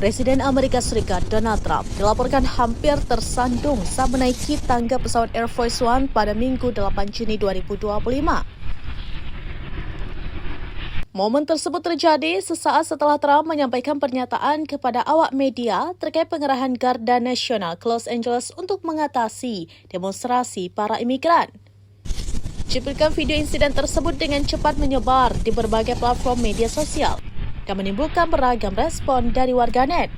Presiden Amerika Serikat Donald Trump dilaporkan hampir tersandung saat menaiki tangga pesawat Air Force One pada Minggu 8 Juni 2025. Momen tersebut terjadi sesaat setelah Trump menyampaikan pernyataan kepada awak media terkait pengerahan Garda Nasional ke Los Angeles untuk mengatasi demonstrasi para imigran. Cuplikan video insiden tersebut dengan cepat menyebar di berbagai platform media sosial dan menimbulkan beragam respon dari warganet.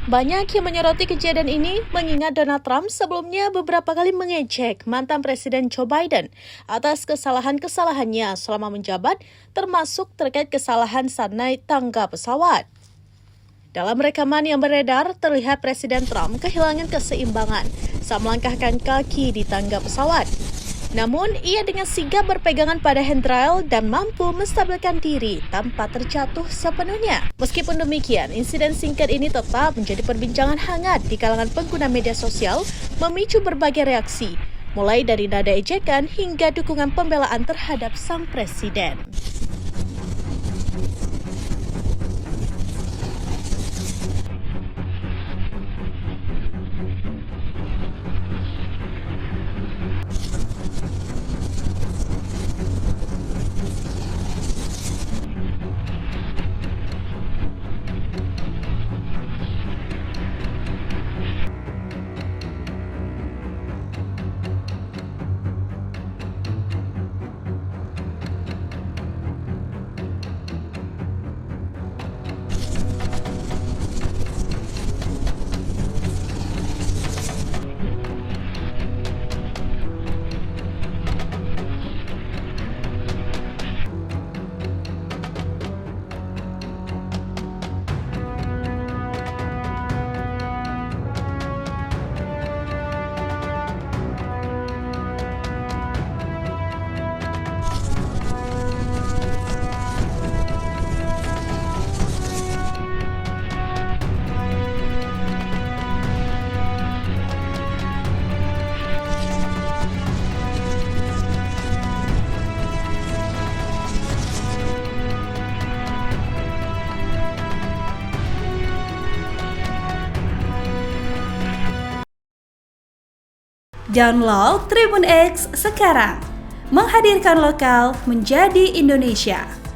Banyak yang menyoroti kejadian ini mengingat Donald Trump sebelumnya beberapa kali mengejek mantan Presiden Joe Biden atas kesalahan-kesalahannya selama menjabat, termasuk terkait kesalahan saat naik tangga pesawat. Dalam rekaman yang beredar, terlihat Presiden Trump kehilangan keseimbangan saat melangkahkan kaki di tangga pesawat. Namun, ia dengan sigap berpegangan pada handrail dan mampu menstabilkan diri tanpa terjatuh sepenuhnya. Meskipun demikian, insiden singkat ini tetap menjadi perbincangan hangat di kalangan pengguna media sosial, memicu berbagai reaksi, mulai dari nada ejekan hingga dukungan pembelaan terhadap sang presiden. Download Tribun X sekarang, menghadirkan lokal menjadi Indonesia.